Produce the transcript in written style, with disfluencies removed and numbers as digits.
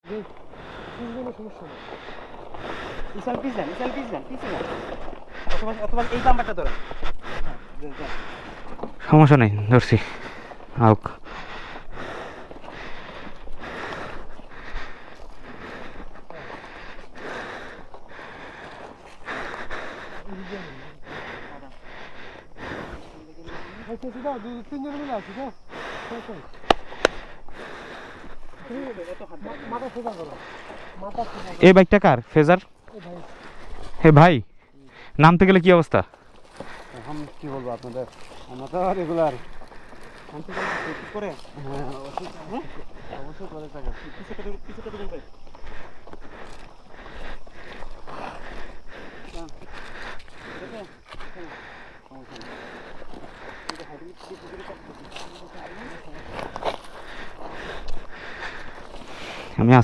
সমস্যা নেই। ইসাল পিস দেন, পিছে যান। অথবা এই নাম্বারটা ধরেন। সমস্যা নেই, ধরছি। আউক। তিনজন মিলে আছি না, মাথা সোজা করো, মাথা সোজা করো। এই বাইকটা কার? ফেজার? হে ভাই, নামতে গেলে কি অবস্থা? এখন কি বলবো আপনাদের, আমরা তো রেগুলার করে। হ্যাঁ অবশ্যই করে থাকে। কিছু কেটে দেবে। আমি